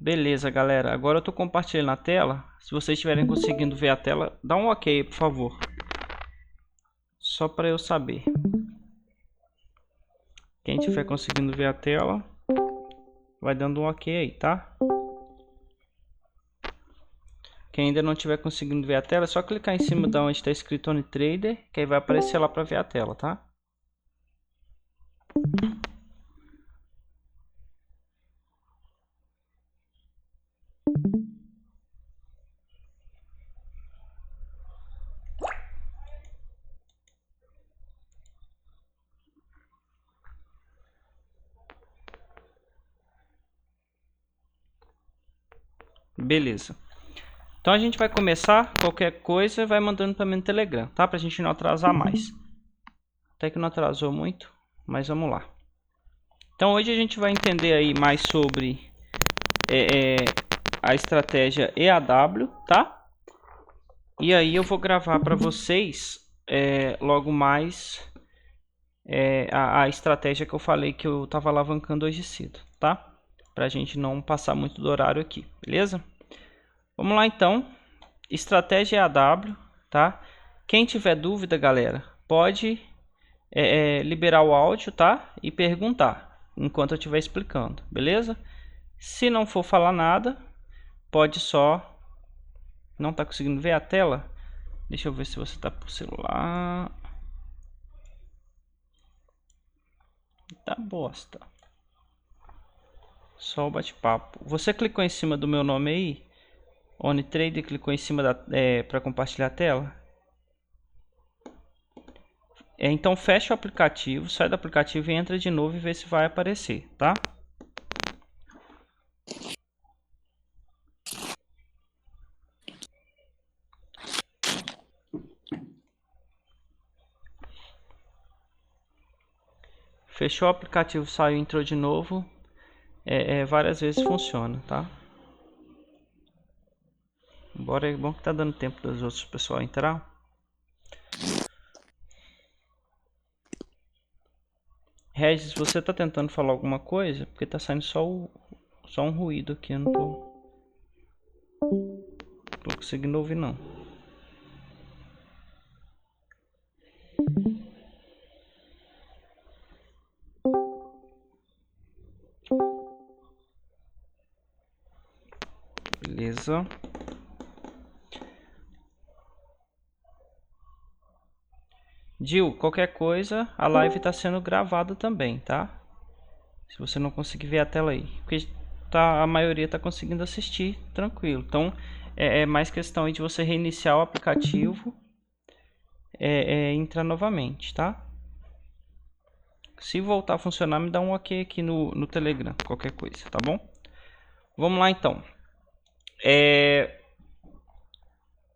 Beleza, galera. Agora eu estou compartilhando a tela. Se vocês estiverem conseguindo ver a tela, dá um ok, por favor. Só para eu saber. Quem estiver conseguindo ver a tela, vai dando um ok aí, tá? Quem ainda não estiver conseguindo ver a tela, é só clicar em cima da onde está escrito OnTrader, que aí vai aparecer lá para ver a tela, tá? Beleza. Então a gente vai começar, qualquer coisa vai mandando para mim no Telegram, tá? Pra gente não atrasar mais. Até que não atrasou muito, mas vamos lá. Então hoje a gente vai entender aí mais sobre a estratégia EAW, tá? E aí eu vou gravar para vocês logo mais a estratégia que eu falei que eu estava alavancando hoje cedo, tá? Pra gente não passar muito do horário aqui, beleza? Vamos lá então, estratégia EAW, tá? Quem tiver dúvida, galera, pode liberar o áudio, tá? E perguntar enquanto eu estiver explicando, beleza? Se não for falar nada, pode só... Não está conseguindo ver a tela? Deixa eu ver se você está por celular. Tá bosta. Só o bate-papo. Você clicou em cima do meu nome aí? OnTrader, clicou em cima para compartilhar a tela? Então fecha o aplicativo, sai do aplicativo e entra de novo e vê se vai aparecer, tá? Fechou o aplicativo, saiu, entrou de novo. Várias vezes funciona, tá? Bora, é bom que tá dando tempo dos outros pessoal entrar. Regis, você tá tentando falar alguma coisa? Porque tá saindo só um ruído aqui, eu não tô conseguindo ouvir não. Beleza. Gil, qualquer coisa, a live está sendo gravada também, tá? Se você não conseguir ver a tela aí, porque a maioria está conseguindo assistir, tranquilo. Então, é mais questão aí de você reiniciar o aplicativo e entrar novamente, tá? Se voltar a funcionar, me dá um ok aqui no Telegram, qualquer coisa, tá bom? Vamos lá então.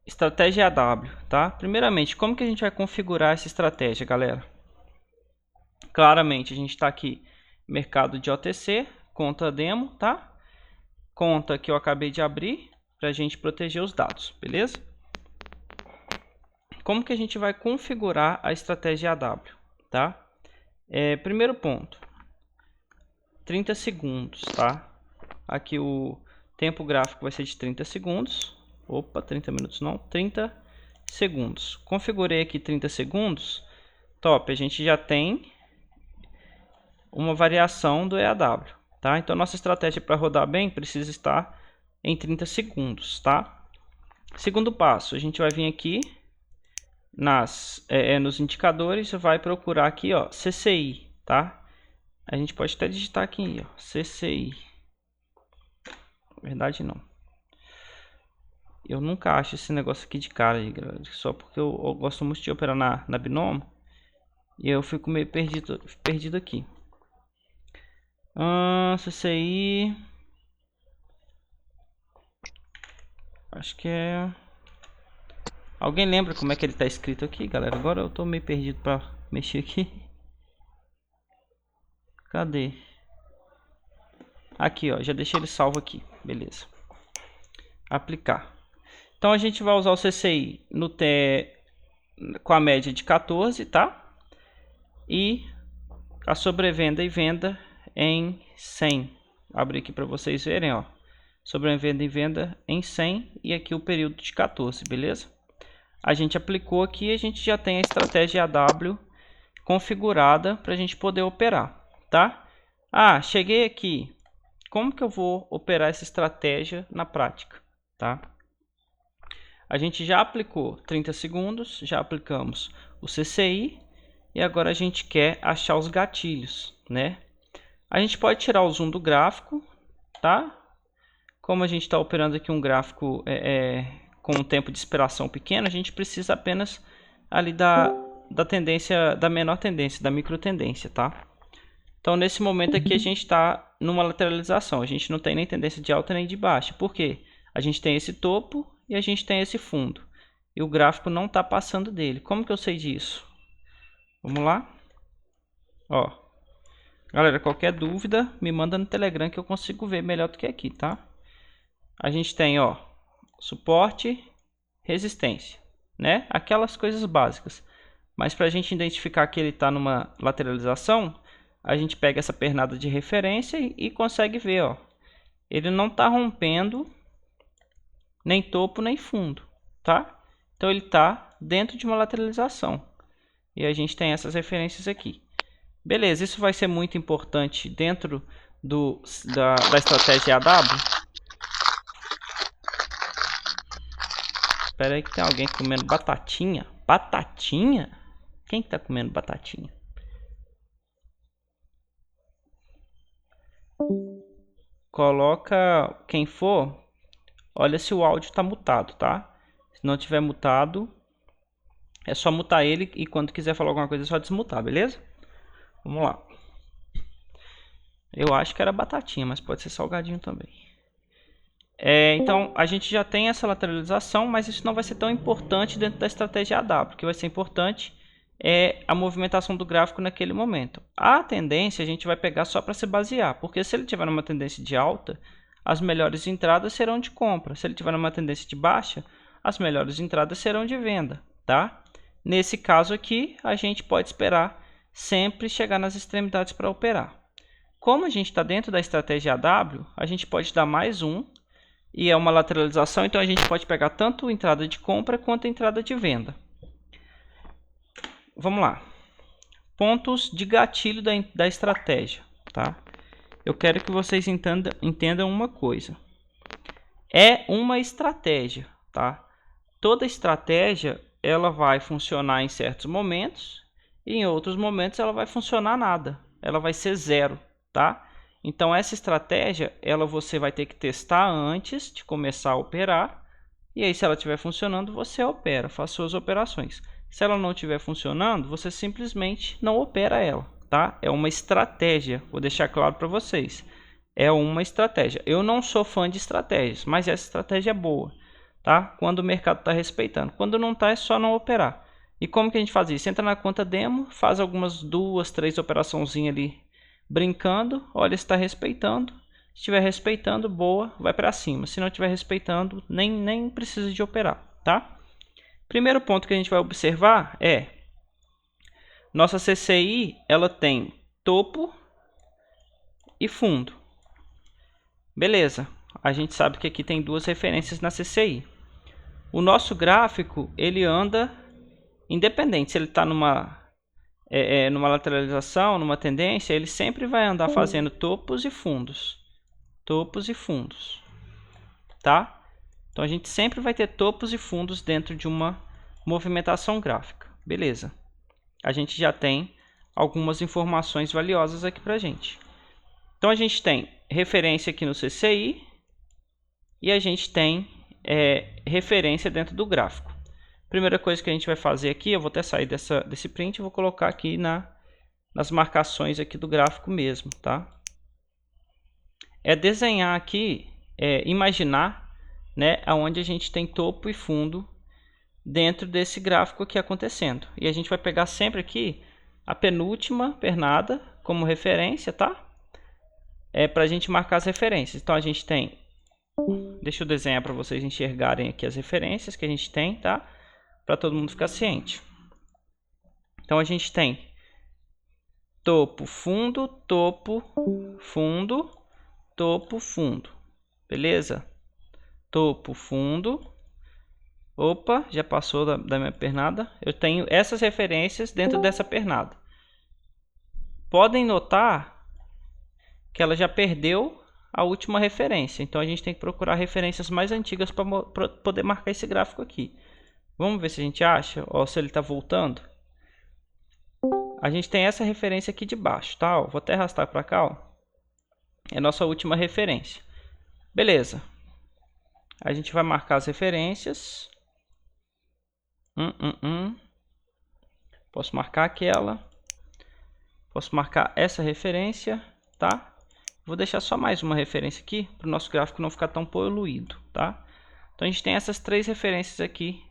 Estratégia EAW, tá? Primeiramente, como que a gente vai configurar essa estratégia, galera? Claramente, a gente está aqui, mercado de OTC, conta demo, tá? Conta que eu acabei de abrir para a gente proteger os dados, beleza? Como que a gente vai configurar a estratégia EAW, tá? Primeiro ponto, 30 segundos, tá? Aqui o tempo gráfico vai ser de 30 segundos. Opa, 30 minutos não, 30 segundos. Configurei aqui 30 segundos. Top, a gente já tem uma variação do EAW, tá? Então nossa estratégia para rodar bem precisa estar em 30 segundos, tá? Segundo passo, a gente vai vir aqui nos indicadores, vai procurar aqui, ó, CCI, tá? A gente pode até digitar aqui, ó, CCI. Na verdade não. Eu nunca acho esse negócio aqui de cara, só porque eu gosto muito de operar na Binomo e eu fico meio perdido aqui. CCI, acho que é... Alguém lembra como é que ele está escrito aqui, galera? Agora eu tô meio perdido para mexer aqui. Cadê? Aqui, ó, já deixei ele salvo aqui, beleza. Aplicar. Então a gente vai usar o CCI com a média de 14, tá? E a sobrevenda e venda em 100. Abri aqui para vocês verem, ó. sobrevenda e venda em 100 e aqui o período de 14, beleza? A gente aplicou aqui, a gente já tem a estratégia AW configurada para a gente poder operar, tá? Ah, cheguei aqui. Como que eu vou operar essa estratégia na prática, tá? A gente já aplicou 30 segundos, já aplicamos o CCI e agora a gente quer achar os gatilhos, né? A gente pode tirar o zoom do gráfico, tá? Como a gente está operando aqui um gráfico com um tempo de expiração pequeno, a gente precisa apenas ali da tendência, da menor tendência, da micro tendência, tá? Então nesse momento aqui a gente está numa lateralização, a gente não tem nem tendência de alta nem de baixa. Por quê? A gente tem esse topo e a gente tem esse fundo. E o gráfico não está passando dele. Como que eu sei disso? Vamos lá. Ó. Galera, qualquer dúvida, me manda no Telegram que eu consigo ver melhor do que aqui, tá? A gente tem, ó, suporte, resistência, né? Aquelas coisas básicas. Mas para a gente identificar que ele está numa lateralização, a gente pega essa pernada de referência e consegue ver, ó. Ele não está rompendo nem topo nem fundo, tá? Então ele está dentro de uma lateralização. E a gente tem essas referências aqui. Beleza, isso vai ser muito importante dentro da estratégia AW. Espera aí que tem alguém comendo batatinha. Batatinha? Quem que tá comendo batatinha? Coloca quem for. Olha se o áudio está mutado, tá? Se não tiver mutado, é só mutar ele e quando quiser falar alguma coisa é só desmutar, beleza? Vamos lá. Eu acho que era batatinha, mas pode ser salgadinho também. Então, a gente já tem essa lateralização, mas isso não vai ser tão importante dentro da estratégia AW. O que vai ser importante é a movimentação do gráfico naquele momento. A tendência a gente vai pegar só para se basear, porque se ele tiver uma tendência de alta, as melhores entradas serão de compra. Se ele tiver uma tendência de baixa, as melhores entradas serão de venda, tá? Nesse caso aqui, a gente pode esperar sempre chegar nas extremidades para operar. Como a gente está dentro da estratégia AW, a gente pode dar mais um, e é uma lateralização, então a gente pode pegar tanto entrada de compra quanto entrada de venda. Vamos lá. Pontos de gatilho da estratégia, tá? Eu quero que vocês entendam uma coisa. É uma estratégia, tá? Toda estratégia ela vai funcionar em certos momentos e em outros momentos ela vai funcionar nada. Ela vai ser zero, tá? Então essa estratégia você vai ter que testar antes de começar a operar. E aí se ela estiver funcionando, você opera, faz suas operações. Se ela não estiver funcionando, você simplesmente não opera ela, tá? É uma estratégia, vou deixar claro para vocês. É uma estratégia. Eu não sou fã de estratégias, mas essa estratégia é boa, tá? Quando o mercado está respeitando. Quando não está, é só não operar. E como que a gente faz isso? Entra na conta demo, faz algumas 2, 3 operaçãozinhas ali brincando, olha se está respeitando. Se estiver respeitando, boa, vai para cima. Se não estiver respeitando, nem precisa de operar, tá? Primeiro ponto que a gente vai observar é nossa CCI, ela tem topo e fundo. Beleza, a gente sabe que aqui tem duas referências na CCI. O nosso gráfico, ele anda independente, se ele está numa lateralização, numa tendência, ele sempre vai andar fazendo topos e fundos. Topos e fundos, tá? Então a gente sempre vai ter topos e fundos dentro de uma movimentação gráfica. Beleza. A gente já tem algumas informações valiosas aqui para a gente. Então a gente tem referência aqui no CCI e a gente tem referência dentro do gráfico. Primeira coisa que a gente vai fazer aqui, eu vou até sair desse print e vou colocar aqui nas marcações aqui do gráfico mesmo, tá? É desenhar aqui, imaginar, né, aonde a gente tem topo e fundo dentro desse gráfico aqui acontecendo. E a gente vai pegar sempre aqui a penúltima pernada como referência, tá? Para a gente marcar as referências. Então a gente tem, deixa eu desenhar para vocês enxergarem aqui as referências que a gente tem, tá? Para todo mundo ficar ciente. Então a gente tem topo, fundo, topo, fundo, topo, fundo. beleza? Topo, fundo. Opa, já passou da minha pernada. Eu tenho essas referências dentro dessa pernada. Podem notar que ela já perdeu a última referência. Então a gente tem que procurar referências mais antigas para poder marcar esse gráfico aqui. Vamos ver se a gente acha, ó, se ele está voltando. A gente tem essa referência aqui de baixo, tá? Ó, vou até arrastar para cá, ó. É a nossa última referência. Beleza. A gente vai marcar as referências. Posso marcar aquela. Posso marcar essa referência, tá? Vou deixar só mais uma referência aqui para o nosso gráfico não ficar tão poluído, tá? Então a gente tem essas três referências aqui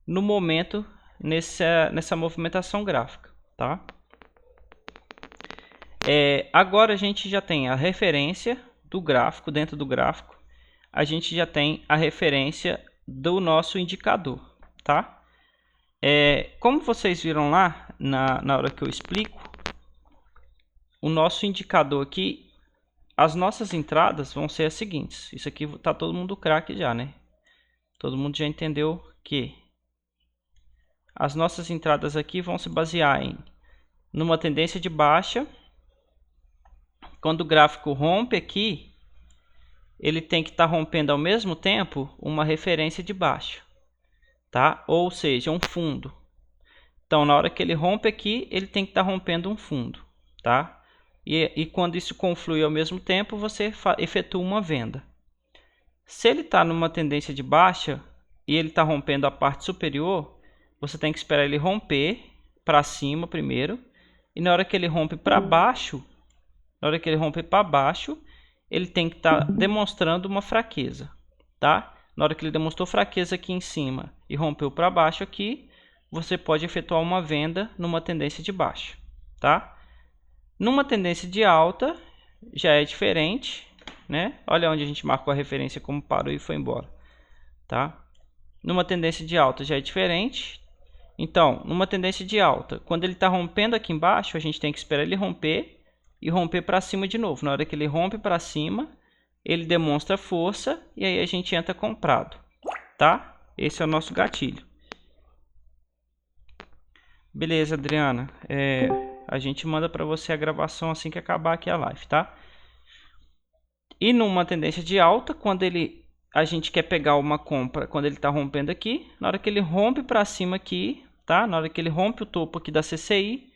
no momento nessa movimentação gráfica, tá? Agora a gente já tem a referência do gráfico, dentro do gráfico a gente já tem a referência do nosso indicador, tá? Como vocês viram lá na hora que eu explico, o nosso indicador aqui, as nossas entradas vão ser as seguintes. Isso aqui tá todo mundo craque já, né? Todo mundo já entendeu que as nossas entradas aqui vão se basear numa tendência de baixa. Quando o gráfico rompe aqui, ele tem que estar rompendo ao mesmo tempo uma referência de baixa, tá? Ou seja, um fundo. Então, na hora que ele rompe aqui, ele tem que estar rompendo um fundo, tá? E quando isso conflui ao mesmo tempo, você efetua uma venda. Se ele está numa tendência de baixa e ele está rompendo a parte superior, você tem que esperar ele romper para cima primeiro. E na hora que ele rompe para baixo, ele tem que estar demonstrando uma fraqueza, tá? Na hora que ele demonstrou fraqueza aqui em cima e rompeu para baixo aqui, você pode efetuar uma venda numa tendência de baixa, tá? Numa tendência de alta já é diferente, né? Olha onde a gente marcou a referência, como parou e foi embora, tá? Numa tendência de alta já é diferente. Então, numa tendência de alta, quando ele está rompendo aqui embaixo, a gente tem que esperar ele romper e romper para cima de novo. Na hora que ele rompe para cima, ele demonstra força e aí a gente entra comprado, tá? Esse é o nosso gatilho. Beleza, Adriana. A gente manda para você a gravação assim que acabar aqui a live, tá? E numa tendência de alta, quando a gente quer pegar uma compra, quando ele está rompendo aqui, na hora que ele rompe para cima aqui, tá? Na hora que ele rompe o topo aqui da CCI,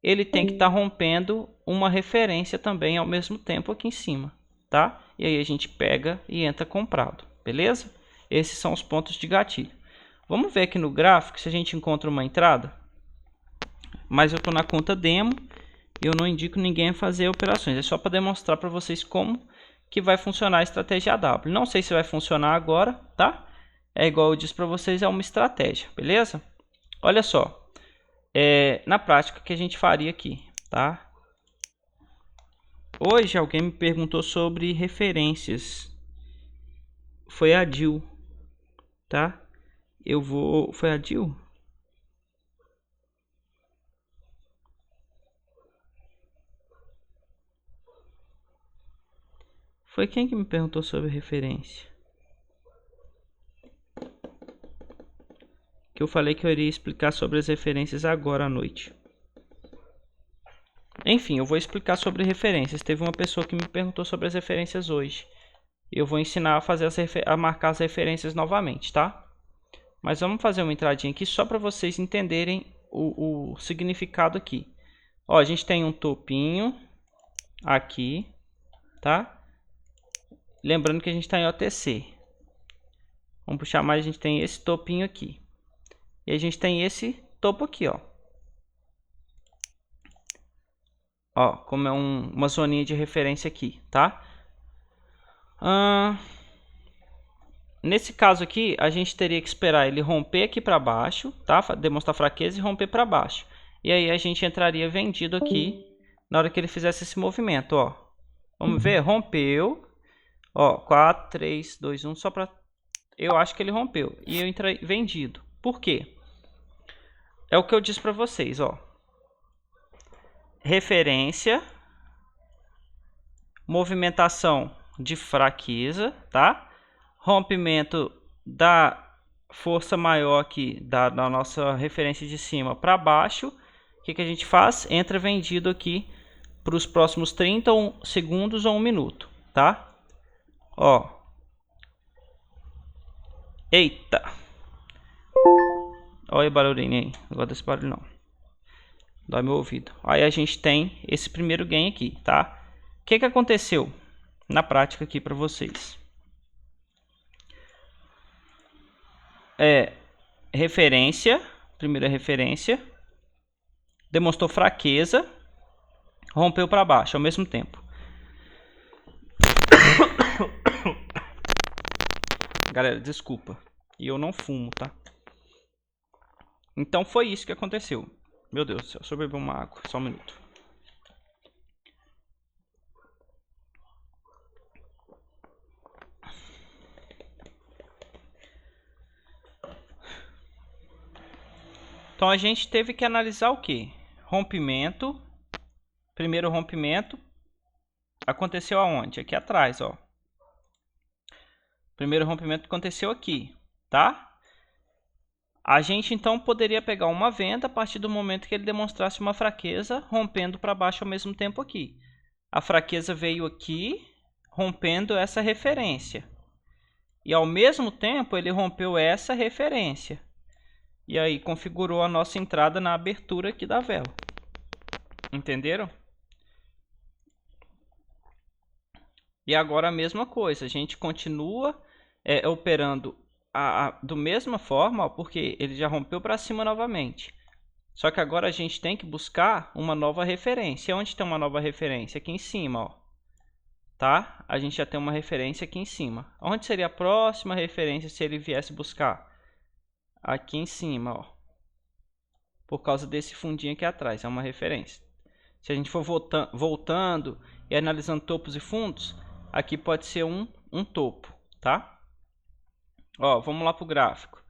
ele tem que estar rompendo uma referência também ao mesmo tempo aqui em cima, tá? E aí a gente pega e entra comprado, beleza? Esses são os pontos de gatilho. Vamos ver aqui no gráfico se a gente encontra uma entrada. Mas eu estou na conta demo e eu não indico ninguém a fazer operações. É só para demonstrar para vocês como que vai funcionar a estratégia AW. Não sei se vai funcionar agora, tá? É igual eu disse para vocês, é uma estratégia, beleza? Olha só, na prática que a gente faria aqui, tá? Hoje alguém me perguntou sobre referências. Foi a Dil, tá? Foi a Dil? Foi quem que me perguntou sobre referência? Que eu falei que eu iria explicar sobre as referências agora à noite. Enfim, eu vou explicar sobre referências. Teve uma pessoa que me perguntou sobre as referências hoje. Eu vou ensinar a fazer a marcar as referências novamente, tá? Mas vamos fazer uma entradinha aqui só para vocês entenderem o significado aqui. Ó, a gente tem um topinho aqui, tá? Lembrando que a gente está em OTC. Vamos puxar mais, a gente tem esse topinho aqui. E a gente tem esse topo aqui, ó. Ó, como é uma zoninha de referência aqui, tá? Nesse caso aqui, a gente teria que esperar ele romper aqui para baixo, tá? Demonstrar fraqueza e romper para baixo. E aí a gente entraria vendido aqui na hora que ele fizesse esse movimento, ó. Vamos ver, rompeu. Ó, 4, 3, 2, 1, só para... Eu acho que ele rompeu e eu entrei vendido. Por quê? É o que eu disse para vocês, ó. Referência, movimentação de fraqueza, tá? Rompimento da força maior aqui da nossa referência de cima para baixo. O que a gente faz? Entra vendido aqui para os próximos 30 segundos ou 1 minuto, tá? Ó. Eita! Olha o barulhinho aí. Não gosto desse barulho não. Dói meu ouvido. Aí a gente tem esse primeiro gain aqui, tá? O que aconteceu na prática aqui para vocês? Referência, primeira referência, demonstrou fraqueza, rompeu para baixo ao mesmo tempo. Galera, desculpa. E eu não fumo, tá? Então foi isso que aconteceu. Meu Deus do céu, deixa eu beber uma água, só um minuto. Então a gente teve que analisar o que? Rompimento. Primeiro rompimento aconteceu aonde? Aqui atrás, ó. Primeiro rompimento aconteceu aqui, tá? A gente então poderia pegar uma venda a partir do momento que ele demonstrasse uma fraqueza, rompendo para baixo ao mesmo tempo aqui. A fraqueza veio aqui, rompendo essa referência. E ao mesmo tempo ele rompeu essa referência. E aí configurou a nossa entrada na abertura aqui da vela. Entenderam? E agora a mesma coisa, a gente continua operando do mesma forma, ó, porque ele já rompeu para cima novamente. Só que agora a gente tem que buscar uma nova referência. Onde tem uma nova referência? Aqui em cima, ó. Tá? A gente já tem uma referência aqui em cima. Onde seria a próxima referência se ele viesse buscar? Aqui em cima, ó. Por causa desse fundinho aqui atrás, é uma referência. Se a gente for voltando e analisando topos e fundos, aqui pode ser um topo, tá? Ó, vamos lá para o gráfico.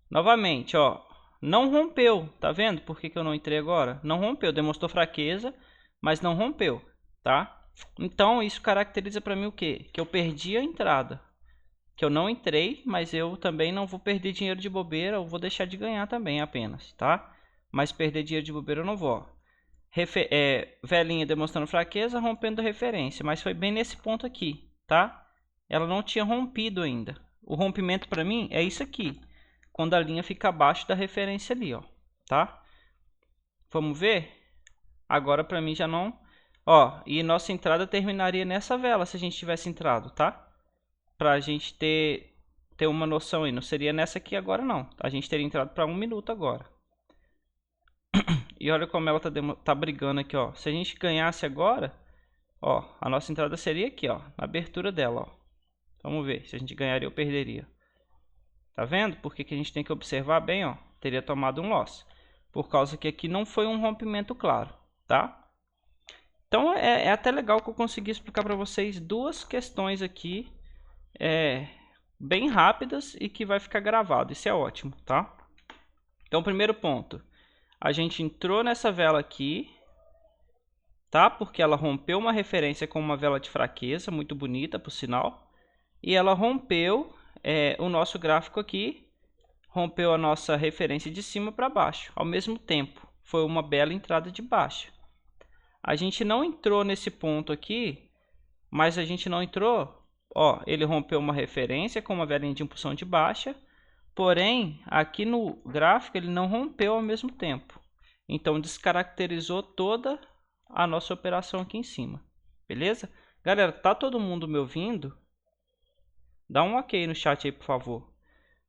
Novamente, ó, não rompeu, tá vendo? Por que eu não entrei agora? Não rompeu, demonstrou fraqueza, mas não rompeu, tá? Então, isso caracteriza para mim o quê? Que eu perdi a entrada. Que eu não entrei, mas eu também não vou perder dinheiro de bobeira, eu vou deixar de ganhar também apenas, tá? Mas perder dinheiro de bobeira eu não vou. Velinha demonstrando fraqueza, rompendo a referência, mas foi bem nesse ponto aqui, tá? Ela não tinha rompido ainda. O rompimento para mim é isso aqui, quando a linha fica abaixo da referência ali, ó, tá? Vamos ver? Agora para mim já não, ó, e nossa entrada terminaria nessa vela se a gente tivesse entrado, tá? Pra gente ter uma noção aí, não seria nessa aqui agora não. A gente teria entrado para 1 minuto agora. E olha como ela tá brigando aqui, ó. Se a gente ganhasse agora, ó, a nossa entrada seria aqui, ó, na abertura dela, ó. Vamos ver se a gente ganharia ou perderia. Tá vendo? Porque que a gente tem que observar bem, ó. Teria tomado um loss. Por causa que aqui não foi um rompimento claro, tá? Então é até legal que eu consegui explicar para vocês duas questões aqui, bem rápidas e que vai ficar gravado. Isso é ótimo, tá? Então, primeiro ponto. A gente entrou nessa vela aqui, tá? Porque ela rompeu uma referência com uma vela de fraqueza, muito bonita, por sinal. E ela rompeu o nosso gráfico aqui, rompeu a nossa referência de cima para baixo, ao mesmo tempo. Foi uma bela entrada de baixa. A gente não entrou nesse ponto aqui, mas a gente não entrou, ó, ele rompeu uma referência com uma velinha de impulsão de baixa, porém, aqui no gráfico ele não rompeu ao mesmo tempo. Então, descaracterizou toda a nossa operação aqui em cima. Beleza? Galera, tá todo mundo me ouvindo? Dá um ok no chat aí, por favor.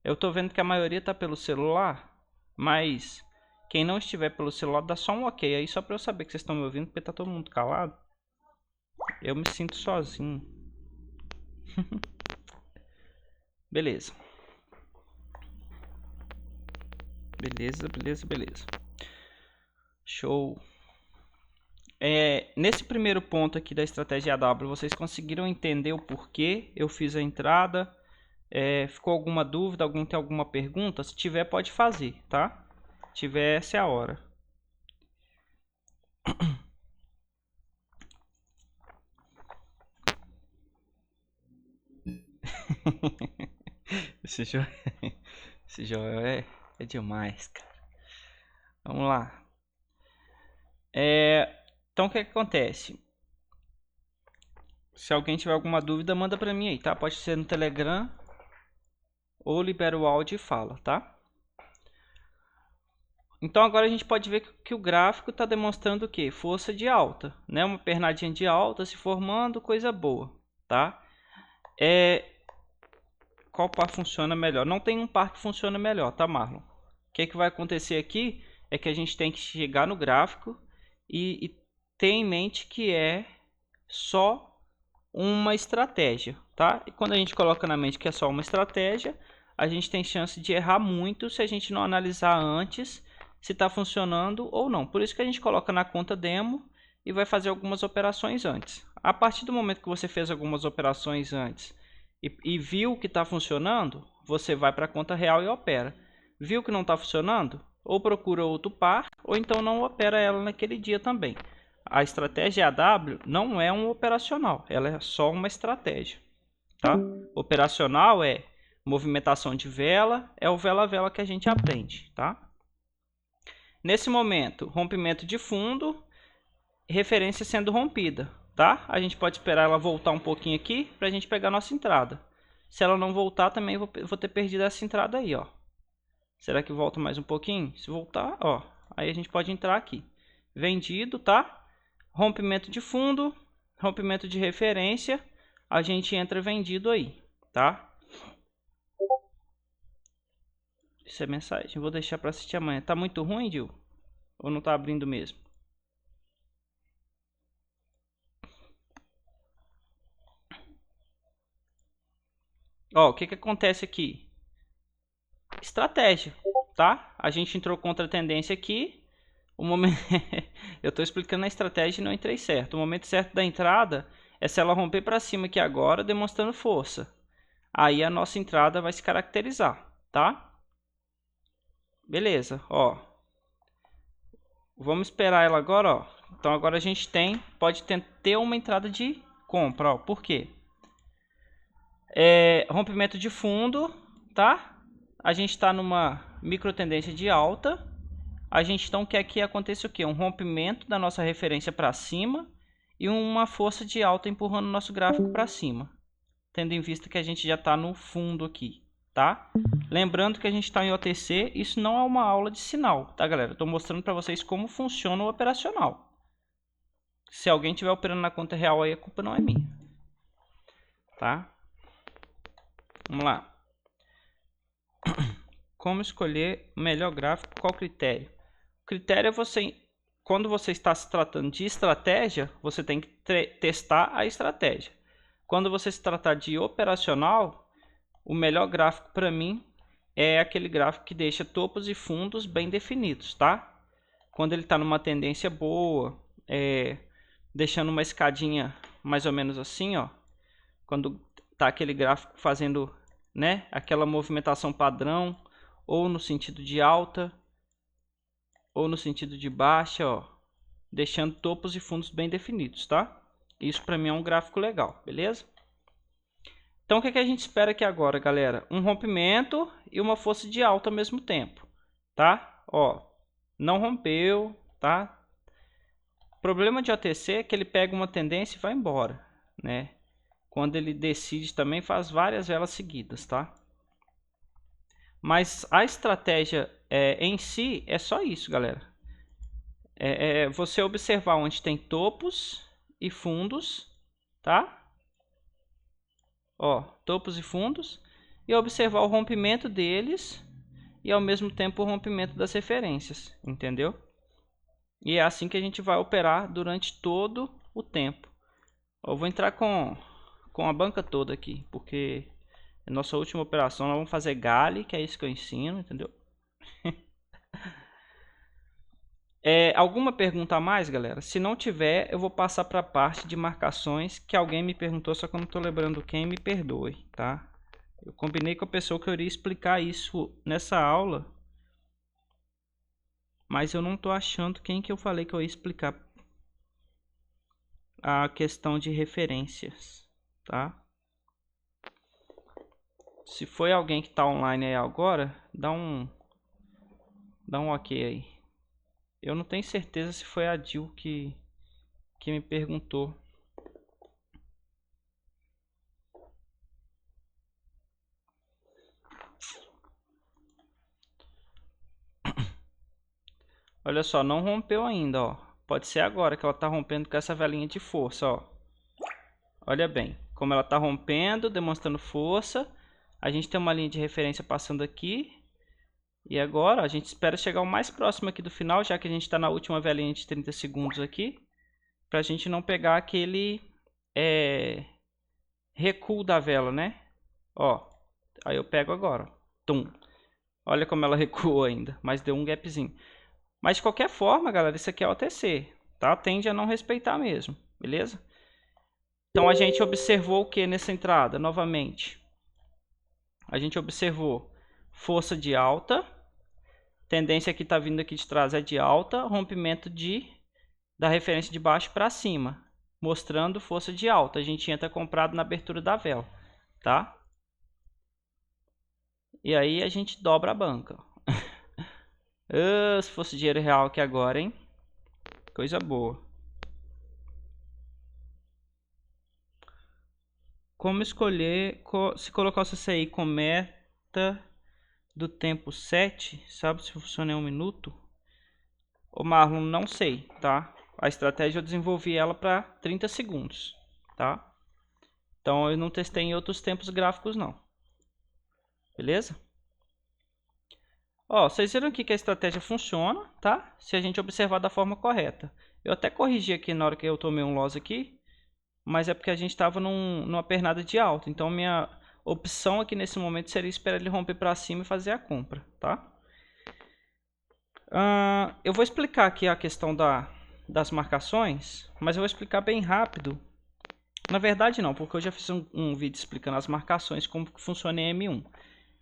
Eu tô vendo que a maioria tá pelo celular, mas quem não estiver pelo celular, dá só um ok aí, só para eu saber que vocês estão me ouvindo, porque tá todo mundo calado. Eu me sinto sozinho. Beleza. Beleza. Show. Nesse primeiro ponto aqui da estratégia AW, vocês conseguiram entender o porquê eu fiz a entrada? Ficou alguma dúvida? Alguém tem alguma pergunta? Se tiver, pode fazer, tá? Se tiver, essa é a hora. Esse Joel, esse Joel é demais, cara. Vamos lá. Então o que acontece? Se alguém tiver alguma dúvida, manda pra mim aí, tá? Pode ser no Telegram ou libera o áudio e fala, tá? Então agora a gente pode ver que o gráfico está demonstrando o quê? Força de alta, né? Uma pernadinha de alta se formando, coisa boa, tá? Qual par funciona melhor? Não tem um par que funciona melhor, tá, Marlon? O que vai acontecer aqui é que a gente tem que chegar no gráfico e ter em mente que é só uma estratégia, tá? E quando a gente coloca na mente que é só uma estratégia, a gente tem chance de errar muito se a gente não analisar antes se está funcionando ou não. Por isso que a gente coloca na conta demo e vai fazer algumas operações antes. A partir do momento que você fez algumas operações antes e viu que está funcionando, você vai para a conta real e opera. Viu que não está funcionando? Ou procura outro par, ou então não opera ela naquele dia também. A estratégia AW não é um operacional, ela é só uma estratégia, tá? Operacional é movimentação de vela, é o vela-vela que a gente aprende, tá? Nesse momento, rompimento de fundo, referência sendo rompida, tá? A gente pode esperar ela voltar um pouquinho aqui para a gente pegar a nossa entrada. Se ela não voltar, também vou ter perdido essa entrada aí, ó. Será que volta mais um pouquinho? Se voltar, ó, aí a gente pode entrar aqui. Vendido, tá? Rompimento de fundo, rompimento de referência, a gente entra vendido aí, tá? Isso é mensagem. Vou deixar para assistir amanhã. Tá muito ruim, Dil? Ou não tá abrindo mesmo? Ó, o que acontece aqui? Estratégia, tá? A gente entrou contra a tendência aqui. O momento eu estou explicando a estratégia e não entrei certo. O momento certo da entrada é se ela romper para cima aqui agora, demonstrando força. Aí a nossa entrada vai se caracterizar, tá? Beleza, ó. Vamos esperar ela agora, ó. Então agora a gente pode ter uma entrada de compra, ó. Por quê? Rompimento de fundo, tá? A gente está numa micro tendência de alta. A gente então quer que aconteça o quê? Um rompimento da nossa referência para cima e uma força de alta empurrando o nosso gráfico para cima, tendo em vista que a gente já está no fundo aqui, tá? Lembrando que a gente está em OTC, isso não é uma aula de sinal, tá, galera? Estou mostrando para vocês como funciona o operacional. Se alguém estiver operando na conta real aí, a culpa não é minha, tá? Vamos lá. Como escolher o melhor gráfico? Qual critério? O critério é quando você está se tratando de estratégia, você tem que testar a estratégia. Quando você se tratar de operacional, o melhor gráfico para mim é aquele gráfico que deixa topos e fundos bem definidos, tá? Quando ele está numa tendência boa, deixando uma escadinha mais ou menos assim, ó. Quando tá aquele gráfico fazendo, né, aquela movimentação padrão, ou no sentido de alta, ou no sentido de baixa, ó, deixando topos e fundos bem definidos, tá? Isso para mim é um gráfico legal, beleza? Então o que a gente espera aqui agora, galera? Um rompimento e uma força de alta ao mesmo tempo, tá? Ó, não rompeu, tá? O problema de OTC é que ele pega uma tendência e vai embora, né? Quando ele decide também faz várias velas seguidas, tá? Mas a estratégia em si é só isso, galera. Você observar onde tem topos e fundos, tá? Ó, topos e fundos. E observar o rompimento deles e ao mesmo tempo o rompimento das referências, entendeu? E é assim que a gente vai operar durante todo o tempo. Eu vou entrar com a banca toda aqui, porque é nossa última operação. Nós vamos fazer Gale, que é isso que eu ensino, entendeu? Alguma pergunta a mais, galera? Se não tiver, eu vou passar para a parte de marcações, que alguém me perguntou, só que eu não estou lembrando quem, me perdoe, tá? Eu combinei com a pessoa que eu iria explicar isso nessa aula, mas eu não estou achando quem que eu falei que eu ia explicar a questão de referências, tá? Se foi alguém que está online aí agora, dá um ok aí. Eu não tenho certeza se foi a Jill que me perguntou. Olha só, não rompeu ainda, ó. Pode ser agora que ela está rompendo com essa velinha de força, ó. Olha bem, como ela está rompendo, demonstrando força. A gente tem uma linha de referência passando aqui. E agora a gente espera chegar o mais próximo aqui do final, já que a gente está na última velinha de 30 segundos aqui. Para a gente não pegar aquele recuo da vela, né? Ó, aí eu pego agora. Tum. Olha como ela recuou ainda, mas deu um gapzinho. Mas de qualquer forma, galera, isso aqui é OTC, tá? Tende a não respeitar mesmo, beleza? Então a gente observou o que nessa entrada? Novamente, a gente observou força de alta, tendência que está vindo aqui de trás é de alta, rompimento da referência de baixo para cima, mostrando força de alta. A gente entra comprado na abertura da vela, tá? E aí a gente dobra a banca. Se fosse dinheiro real aqui agora, hein? Coisa boa. Como escolher se colocar o CCI com meta do tempo 7, sabe se funciona em 1 minuto? Ô Marlon, não sei, tá? A estratégia eu desenvolvi ela para 30 segundos, tá? Então eu não testei em outros tempos gráficos não. Beleza? Ó, vocês viram aqui que a estratégia funciona, tá? Se a gente observar da forma correta. Eu até corrigi aqui na hora que eu tomei um loss aqui, mas é porque a gente estava numa pernada de alta. Então minha opção aqui nesse momento seria esperar ele romper para cima e fazer a compra, tá? Eu vou explicar aqui a questão das marcações, mas eu vou explicar bem rápido. Na verdade não, porque eu já fiz um vídeo explicando as marcações, como que funciona em M1.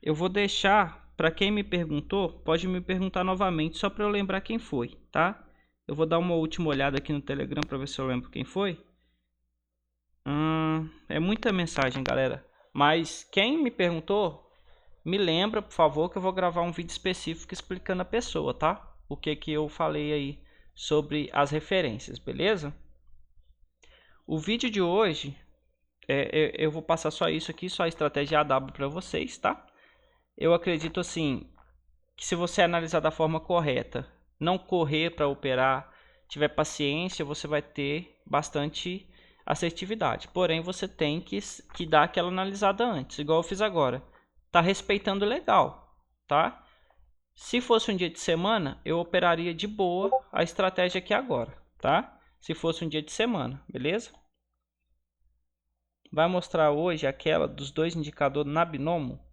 Eu vou deixar, para quem me perguntou, pode me perguntar novamente, só para eu lembrar quem foi, tá? Eu vou dar uma última olhada aqui no Telegram para ver se eu lembro quem foi. É muita mensagem, galera. Mas quem me perguntou, me lembra, por favor, que eu vou gravar um vídeo específico explicando a pessoa, tá? O que eu falei aí sobre as referências, beleza? O vídeo de hoje, eu vou passar só isso aqui, só a estratégia AW para vocês, tá? Eu acredito assim, que se você analisar da forma correta, não correr para operar, tiver paciência, você vai ter bastante assertividade. Porém, você tem que dar aquela analisada antes, igual eu fiz agora. Tá respeitando legal, tá? Se fosse um dia de semana, eu operaria de boa a estratégia aqui agora, tá? Se fosse um dia de semana, beleza? Vai mostrar hoje aquela dos dois indicadores na binomo.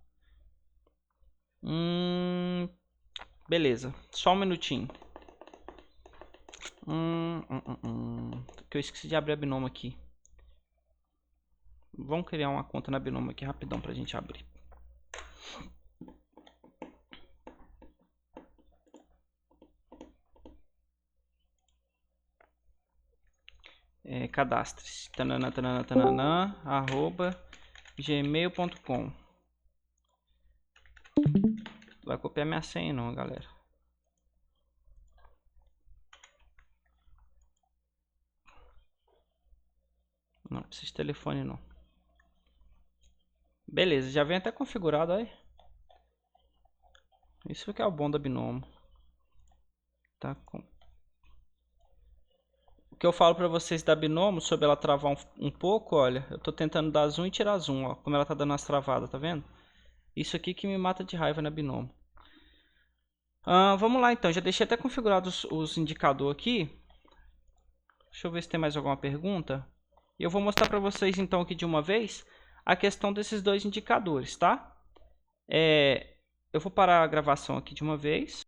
Beleza, só um minutinho. Que eu esqueci de abrir a binomo aqui. Vamos criar uma conta na binomo aqui rapidão pra gente abrir. Cadastre-se. @gmail.com. Vai copiar minha senha não, galera. Não precisa de telefone não. Beleza, já vem até configurado aí. Isso que é o bom da binomo. Tá com... O que eu falo para vocês da binomo, sobre ela travar um pouco, olha, eu tô tentando dar zoom e tirar zoom, ó, como ela tá dando as travadas, tá vendo? Isso aqui que me mata de raiva na binomo. Vamos lá então, já deixei até configurados os indicadores aqui. Deixa eu ver se tem mais alguma pergunta. E eu vou mostrar para vocês então aqui de uma vez a questão desses dois indicadores, tá? Eu vou parar a gravação aqui de uma vez.